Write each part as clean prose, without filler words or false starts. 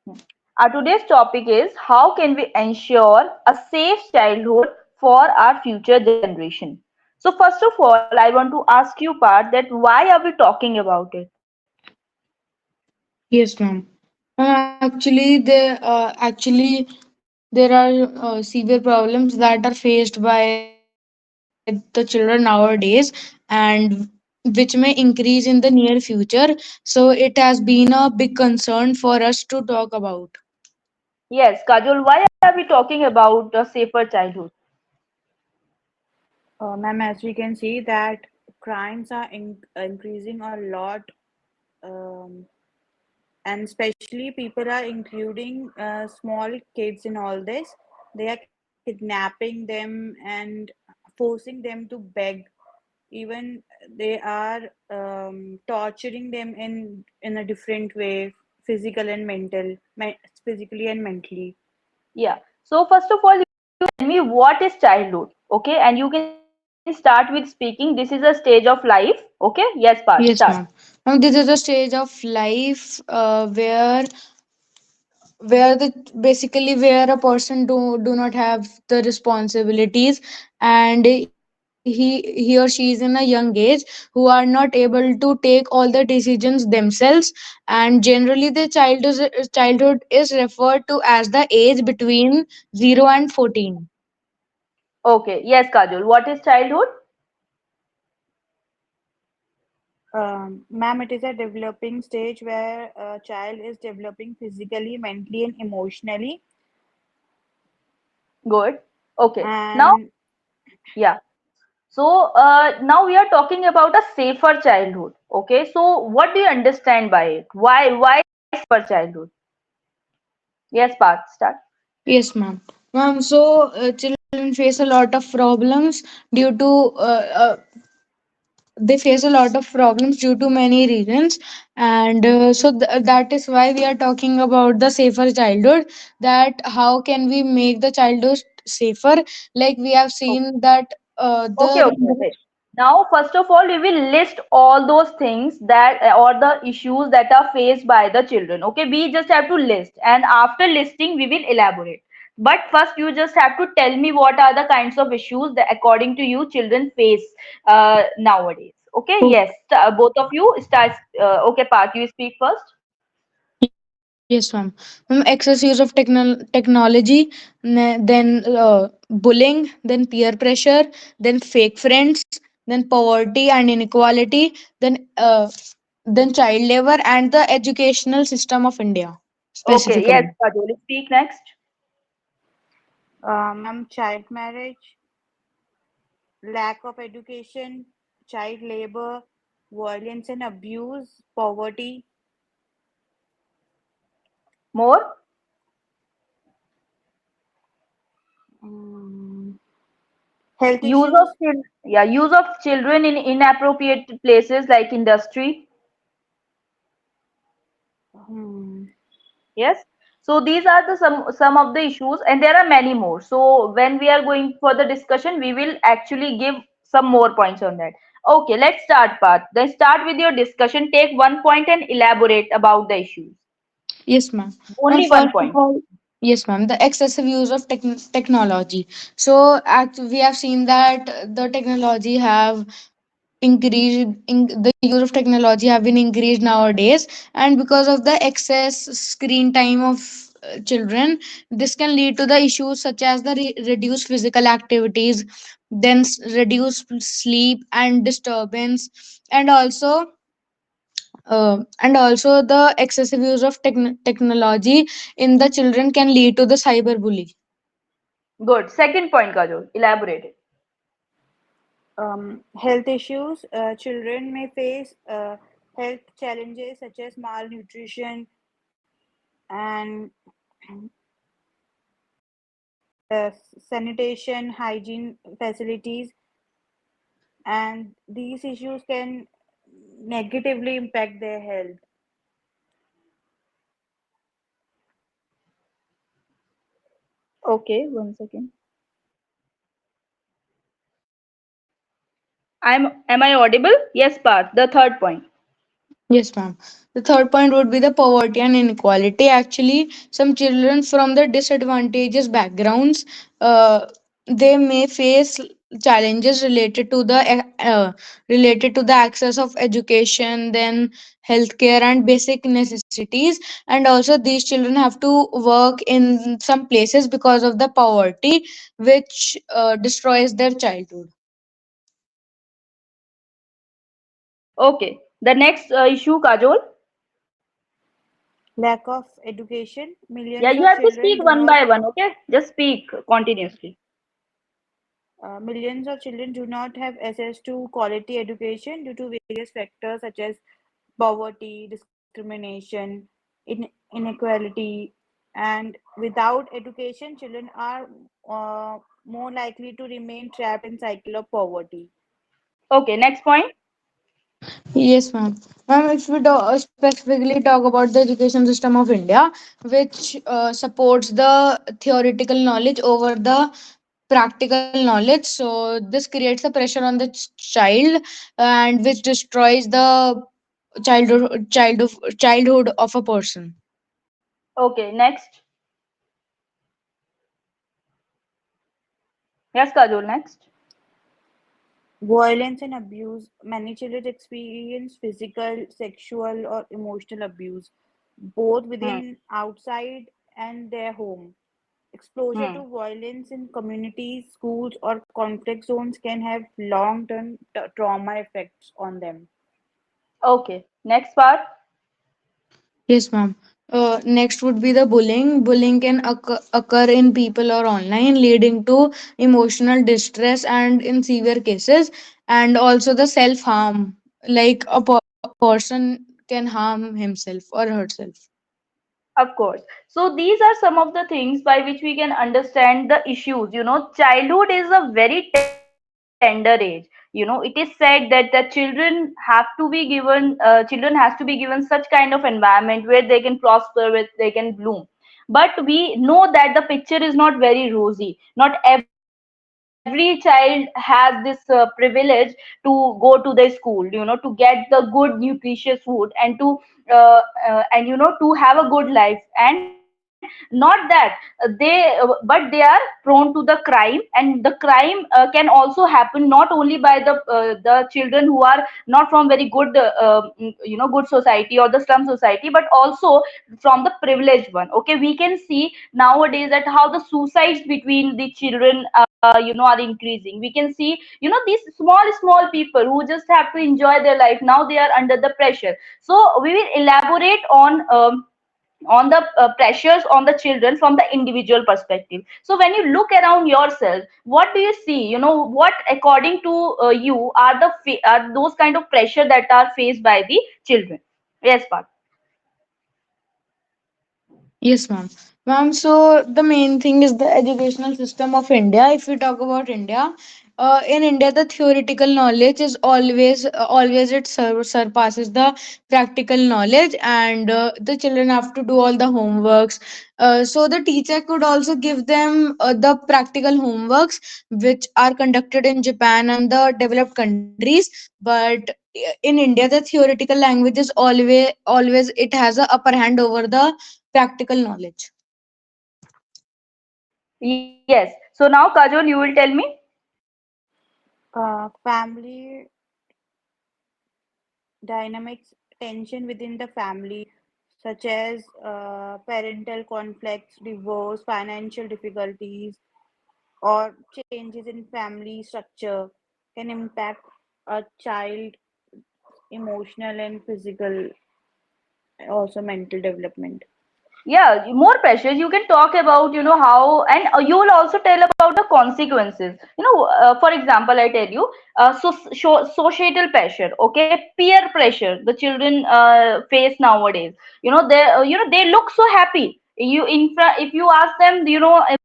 Hmm. Our today's topic is how can we ensure a safe childhood for our future generation. So first of all, I want to ask you, Parth, that why are we talking about it? Yes, ma'am. There are severe problems that are faced by the children nowadays, and which may increase in the near future. So it has been a big concern for us to talk about. Yes, Kajol, why are we talking about a safer childhood? Ma'am, as we can see that crimes are increasing a lot, um, and especially people are including small kids in all this. They are kidnapping them and forcing them to beg. Even they are torturing them in a different way, physically and mentally. Yeah. So first of all, you tell me what is childhood, okay? And you can start with speaking. This is a stage of life, okay? Yes, Parth, start. Yes, ma'am. Now, this is a stage of life where the basically where a person do not have the responsibilities, and he or she is in a young age who are not able to take all the decisions themselves. And generally the childhood is referred to as the age between 0 and 14. Okay. Yes, Kajol. What is childhood? Ma'am, it is a developing stage where a child is developing physically, mentally, and emotionally. Good. Okay. Now, And yeah. So now we are talking about a safer childhood. Okay. So what do you understand by it? Why safer childhood? Yes, Parth, start. Yes, ma'am. So children face a lot of problems due to they face a lot of problems due to many reasons, and that is why we are talking about the safer childhood, that how can we make the childhood safer. Like we have seen that Okay, okay, okay. Now, first of all, we will list all those things that or the issues that are faced by the children. Okay, we just have to list, and after listing, we will elaborate. But first, you just have to tell me what are the kinds of issues that, according to you, children face nowadays. Okay, yes, both of you start. Okay, Parth, you speak first. Yes, ma'am. Excess use of technology, then bullying, then peer pressure, then fake friends, then poverty and inequality, then child labor and the educational system of India Okay, yes, specifically. Kajoli, speak next. ma'am, child marriage, lack of education, child labor, violence and abuse, poverty. More. um, Health Use of issues. yeah, use of children in inappropriate places like industry. Hmm. Yes. So these are the some of the issues, and there are many more. So when we are going for the discussion, we will actually give some more points on that. Okay, let's start, Path. Then start with your discussion. Take one point and elaborate about the issues. Yes, ma'am. Only one First of point. all, yes, ma'am, the excessive use of technology. So, we have seen that the technology have the use of technology have been increased nowadays, and because of the excess screen time of children, this can lead to the issues such as the reduced physical activities, then reduced sleep and disturbance, and also the excessive use of technology in the children can lead to the cyberbully. Good. Second point, Kajol. Elaborate it. Health issues. Children may face health challenges such as malnutrition and sanitation, hygiene facilities, and these issues can negatively impact their health. Okay, one second. Am I audible? Yes, Parth. The third point. Yes, ma'am. The third point would be the poverty and inequality. Actually, some children from the disadvantageous backgrounds, uh, they may face challenges related to the access of education, then healthcare and basic necessities. And also, these children have to work in some places because of the poverty, which destroys their childhood. Okay. The next issue, Kajol. Lack of education. Yeah, Millions you of have to children speak do one not by one, okay? Just speak continuously. Millions of children do not have access to quality education due to various factors such as poverty, discrimination, inequality, and without education, children are more likely to remain trapped in cycle of poverty. Okay, next point. Yes, ma'am. Ma'am, if we specifically talk about the education system of India, which supports the theoretical knowledge over the practical knowledge, so this creates a pressure on the child, and which destroys the childhood of a person. Okay, next. Yes, Kajol, next. Violence and abuse. Many children experience physical, sexual, or emotional abuse, both Hmm. within, outside, and their home. Exposure Hmm. to violence in communities, schools, or conflict zones can have long term trauma effects on them. Okay, next part. Yes, ma'am. Next would be the bullying. Bullying can occur in people or online, leading to emotional distress and in severe cases, and also the self harm. Like person can harm himself or herself. Of course. So these are some of the things by which we can understand the issues. Childhood is a very tender age. It is said that the children has to be given such kind of environment where they can prosper, where they can bloom. But we know that the picture is not very rosy. Not every child has this privilege to go to the school, to get the good nutritious food and to have a good life. And not that but they are prone to the crime, and the crime can also happen not only by the children who are not from very good good society or the slum society, but also from the privileged one. Okay, we can see nowadays that how the suicides between the children are increasing. We can see these small people who just have to enjoy their life, now they are under the pressure. So we will elaborate on the pressures on the children from the individual perspective. So when you look around yourself, what do you see? What according to you are are those kind of pressure that are faced by the children? Yes, Parth. Yes, ma'am. Ma'am, so the main thing is the educational system of India. If we talk about India, in India, the theoretical knowledge is always it surpasses the practical knowledge, and the children have to do all the homeworks. So the teacher could also give them the practical homeworks, which are conducted in Japan and the developed countries. But in India, the theoretical language is always it has a upper hand over the practical knowledge. Yes, so now Kajol, you will tell me. Family dynamics, tension within the family, such as parental conflicts, divorce, financial difficulties, or changes in family structure, can impact a child emotional and physical, also mental development. Yeah, more pressures you can talk about, how, and you will also tell about the consequences. For example, I tell you, societal pressure, okay, peer pressure the children face nowadays. They look so happy. If you ask them,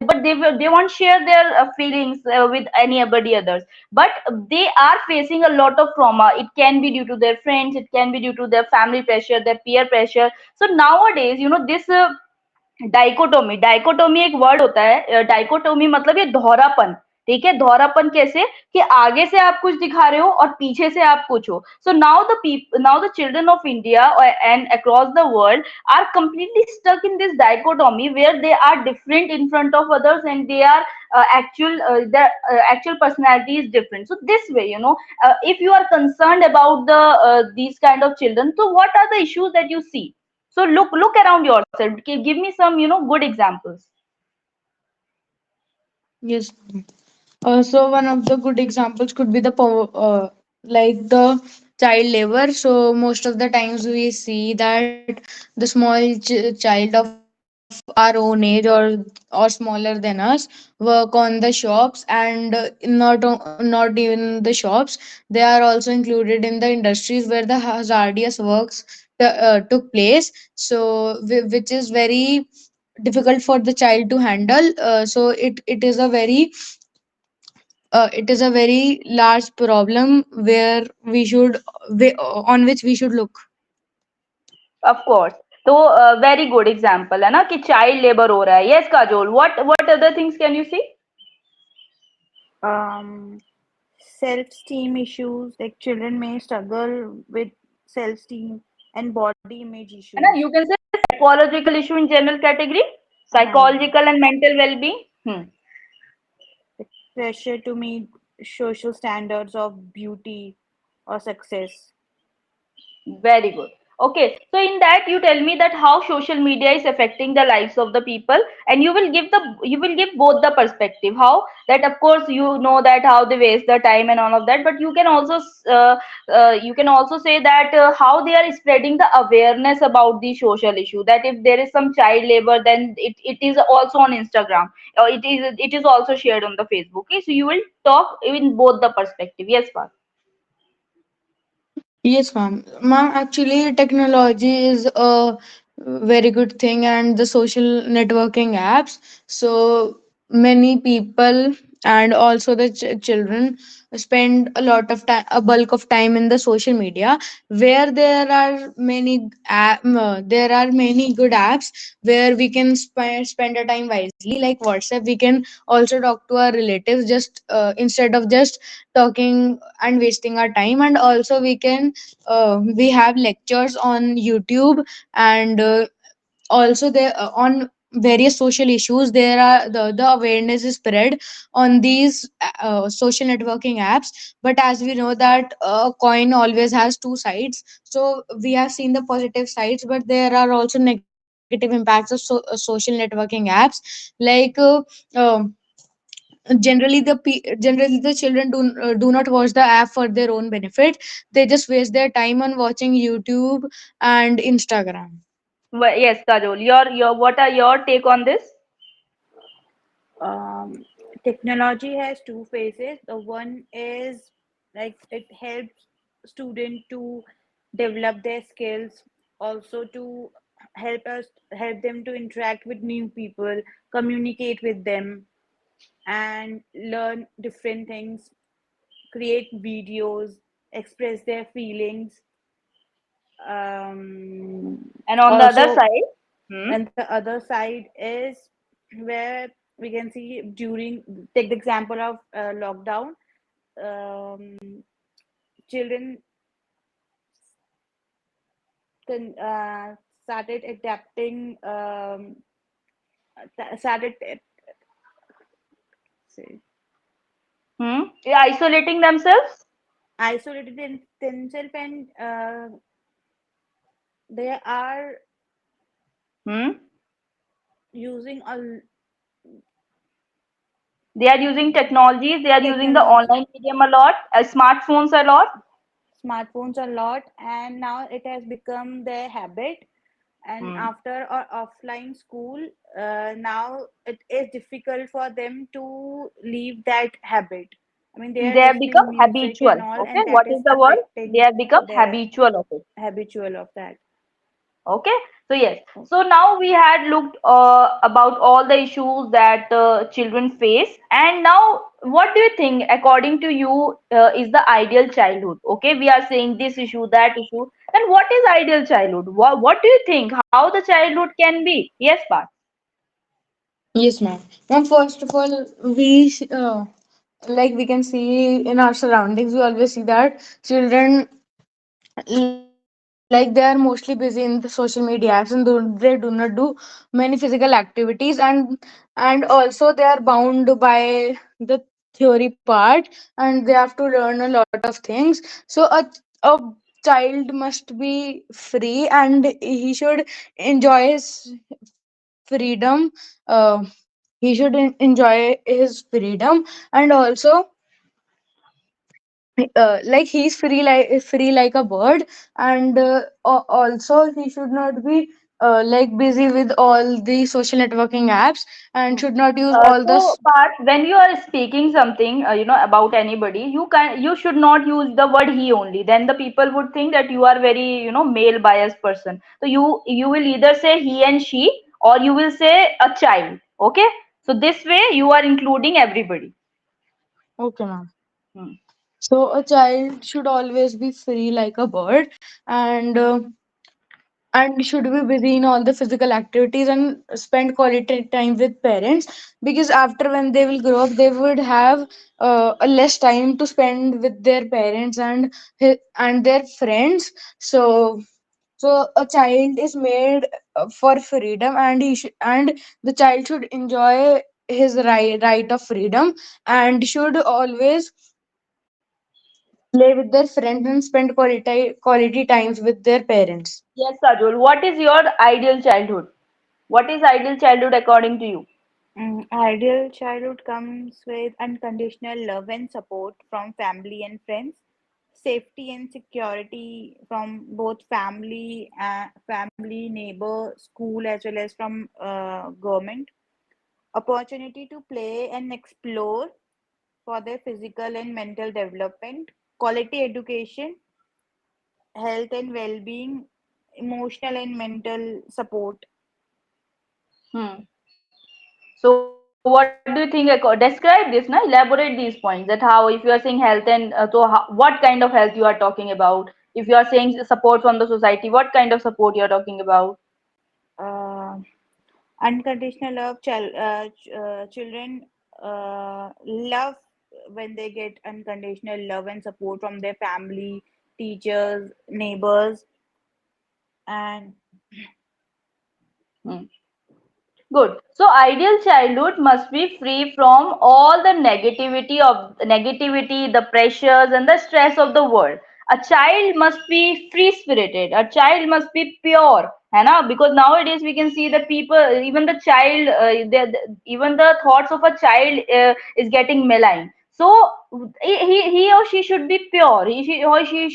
but they won't share their feelings with anybody others. But they are facing a lot of trauma. It can be due to their friends, it can be due to their family pressure, their peer pressure. So nowadays, this dichotomy dichotomy एक word होता है. Dichotomy मतलब ये दोहरापन. ठीक है, दोहरापन कैसे कि आगे से आप कुछ दिखा रहे हो और पीछे से आप कुछ हो. So now the children of India and across the world are completely stuck in this dichotomy where they are different in front of others and they are their actual personality is different. So this way, if you are concerned about these kind of children, so what are the issues that you see? So look around yourself. Give me some good examples. Yes. So one of the good examples could be the like the child labor. So most of the times we see that the small child of our own age or smaller than us work on the shops, and not even the shops, they are also included in the industries where the hazardous works took place. So which is very difficult for the child to handle. So it is a very large problem where on which we should look. Of course. तो very good example है ना कि child labor हो रहा है. Yes, Kajol. What other things can you see? Um, Self-esteem issues, like children may struggle with self-esteem and body image है ना? issues. You can say psychological issue in general category, हाँ, psychological and mental well-being. the pressure to meet social standards of beauty or success. Very good. Okay, so in that you tell me that how social media is affecting the lives of the people, and you will give both the perspective. How that of course you know that how they waste the time and all of that, but you can also say that how they are spreading the awareness about the social issue. That if there is some child labor, then it is also on Instagram or it is also shared on the Facebook. Okay, so you will talk in both the perspective. Yes, Parth. Yes, ma'am. Ma'am, actually, technology is a very good thing, and the social networking apps. So many people and also the children spend a lot of time, a bulk of time in the social media, where there are many good apps where we can spend our time wisely. Like WhatsApp, we can also talk to our relatives just instead of just talking and wasting our time. And also we have lectures on YouTube, and also there on various social issues there are the awareness is spread on these social networking apps. But as we know that a coin always has two sides, so we have seen the positive sides, but there are also negative impacts of social networking apps. Like generally the children do not watch the app for their own benefit. They just waste their time on watching YouTube and Instagram. Yes, Kajol. Your what are your take on this? Um, Technology has two phases. The one is like it helps student to develop their skills, also to help them to interact with new people, communicate with them, and learn different things, create videos, express their feelings. And on the other Also, side, hmm, and the other side is where we can see during, take the example of lockdown. Um, children started adapting, started say, yeah, isolating themselves. isolated themselves, and they are Hmm. using a They are using technologies. They are using the technology, online medium a lot, smartphones a lot. smartphones a lot, and now it has become their habit. And Hmm. after or offline school, now it is difficult for them to leave that habit. I mean, they are They have become listening music and habitual. all, Okay, and that what is is the word? They affecting have become their habitual of it. habitual of that. Okay, so yes, so now we had looked about all the issues that children face, and now what do you think, according to you, is the ideal childhood? Okay, we are saying this issue, that issue. Then what is ideal childhood? What do you think? How the childhood can be? Yes, Parth. Yes, ma'am. Ma'am, first of all, we like we can see in our surroundings, we always see that children, like they are mostly busy in the social media apps, and they do not do many physical activities, and also they are bound by the theory part, and they have to learn a lot of things. So a child must be free, and he should enjoy his freedom. He should enjoy his freedom, and also like he's free like a bird, and also he should not be like busy with all the social networking apps, and should not use all the So, Parth, when you are speaking something, about anybody, you should not use the word he only. Then the people would think that you are very, male biased person. So you will either say he and she, or you will say a child. Okay. So this way you are including everybody. okay, ma'am. Hmm. So a child should always be free like a bird, and and should be busy in all the physical activities and spend quality time with parents, because after when they will grow up they would have a less time to spend with their parents and and their friends. So a child is made for freedom, and and the child should enjoy his right of freedom, and should always play with their friends and spend quality times with their parents. Yes, Kajol. What is your ideal childhood? What is ideal childhood according to you? Ideal childhood comes with unconditional love and support from family and friends, safety and security from both family, neighbor, school, as well as from government. Opportunity to play and explore for their physical and mental development, quality education, health and well-being, emotional and mental support. Hmm. So what do you think? Describe this, na? Elaborate these points. That how, if you are saying health, and what kind of health you are talking about? If you are saying support from the society, what kind of support you are talking about? Uh, Unconditional love, children love when they get unconditional love and support from their family, teachers, neighbors, and Hmm. Good. So ideal childhood must be free from all the negativity, the pressures and the stress of the world. A child must be free spirited. A child must be pure. है ना? Because nowadays we can see that people, even the child, even the thoughts of a child is getting malign. So he or she should be pure. She or she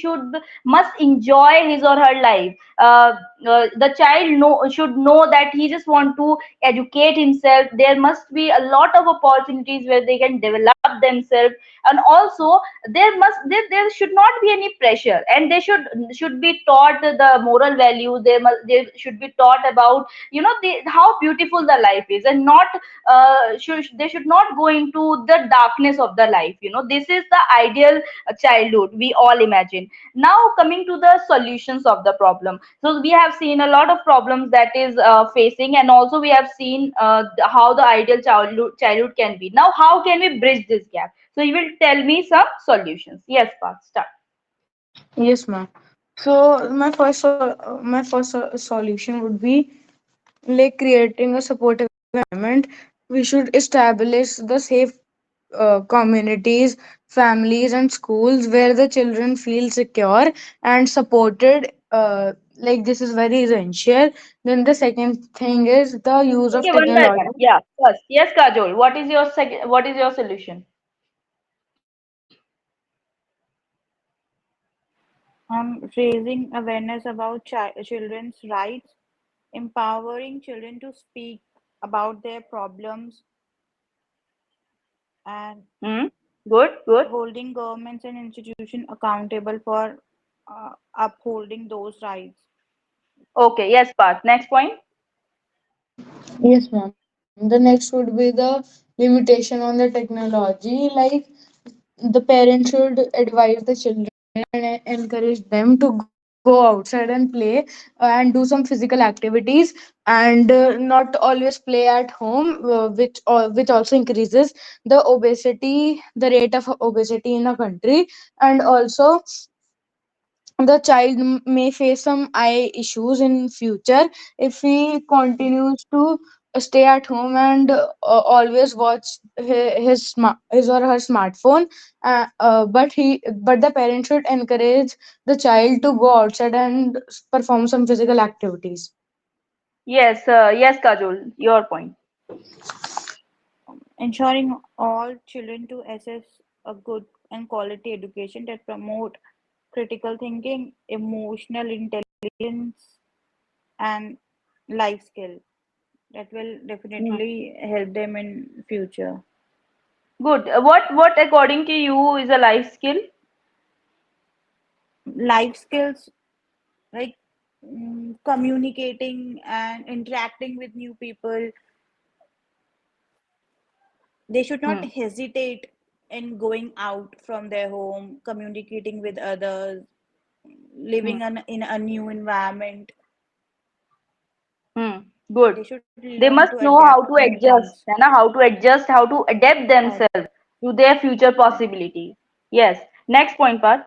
must enjoy his or her life. The child should know that he just want to educate himself. There must be a lot of opportunities where they can develop themselves, and also there should not be any pressure, and they should be taught the moral values. They should be taught about, how beautiful the life is, and not they should not go into the darkness of the life. This is the ideal childhood we all imagine. Now coming to the solutions of the problem. So we have seen a lot of problems that is facing, and also we have seen how the ideal childhood can be. Now how can we bridge this gap? So you will tell me some solutions. Yes, Parth, start. Yes, ma'am. So my first solution would be like creating a supportive environment. We should establish the safe communities, families, and schools where the children feel secure and supported. Like this is very essential. Then the second thing is the use of Okay, one by technology. one. Yeah, first. Yes, Kajol. What is your second? What is your solution? raising awareness about children's rights, empowering children to speak about their problems, and Hmm. Good, good. holding governments and institutions accountable for upholding those rights. Okay, yes, Parth. Next point. Yes, ma'am. The next would be the limitation on the technology. Like the parents should advise the children and encourage them to go go outside and play and do some physical activities, and not always play at home, which also increases the rate of obesity in a country. And also the child may face some eye issues in future if he continues to stay at home and always watch his or her smartphone. But the parent should encourage the child to go outside and perform some physical activities. Yes, yes, Kajol, your point. Ensuring all children to access a good and quality education that promote critical thinking, emotional intelligence, and life skill that will Hmm. definitely help them in future. Good. What according to you is a life skill? Life skills like communicating and interacting with new people. They should not Hmm. hesitate in going out from their home, communicating with others, Hmm. living in a new environment. Hmm. Good. They should They learn to must know adapt how to new adjust, things. है ना? How to adjust, how to adapt Right. themselves to their future Right. possibilities. Yes. Next point, part.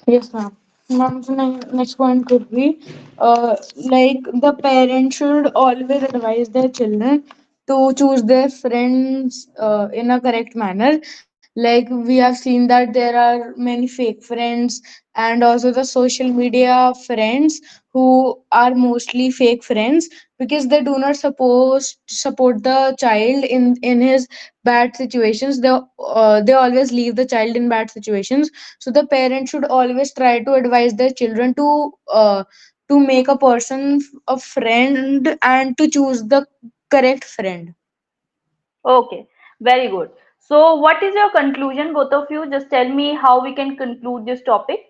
Yes, ma'am. Ma'am, so next point could be like the parent should always advise their children to choose their friends in a correct manner. Like we have seen that there are many fake friends, and also the social media friends who are mostly fake friends because they do not support the child in his bad situations. They always leave the child in bad situations. So the parent should always try to advise their children to make a person a friend and to choose the correct friend. Okay. Very good. So, what is your conclusion, both of you? Just tell me how we can conclude this topic.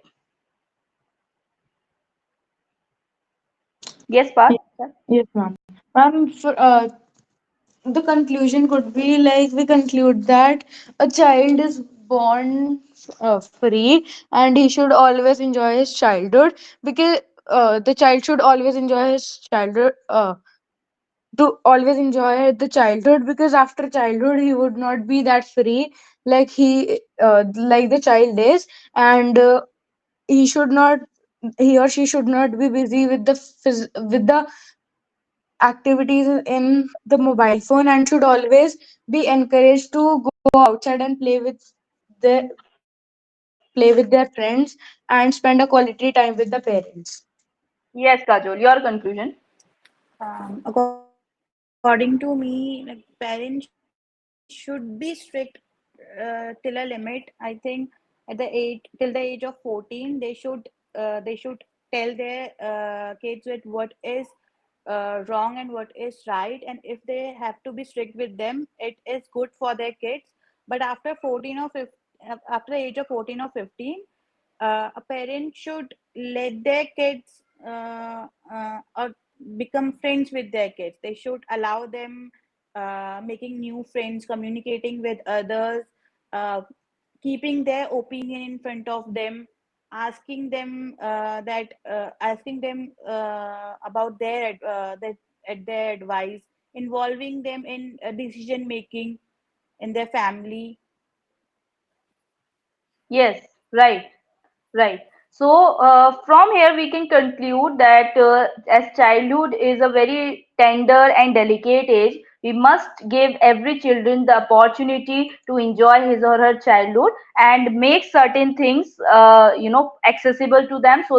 Yes, Ye- Parth. Yes, ma'am. The conclusion could be like we conclude that a child is born free, and he should always enjoy his childhood because the child should always enjoy his childhood. To always enjoy the childhood, because after childhood he would not be that free like the child is. And he should not he or she should not be busy with with the activities in the mobile phone, and should always be encouraged to go outside and play with their friends and spend a quality time with the parents. Yes, Kajol, your conclusion. According to me, like parents should be strict till a limit. I think at the age till the age of 14, they should tell their kids with what is wrong and what is right, and if they have to be strict with them, it is good for their kids. But after 14 or 15, after the age of 14 or 15, a parent should let their kids or become friends with their kids. They should allow them making new friends, communicating with others, uh, keeping their opinion in front of them, asking them about their advice, involving them in decision making in their family. Yes, right. Right. So, from here we can conclude that as childhood is a very tender and delicate age, we must give every children the opportunity to enjoy his or her childhood and make certain things, accessible to them so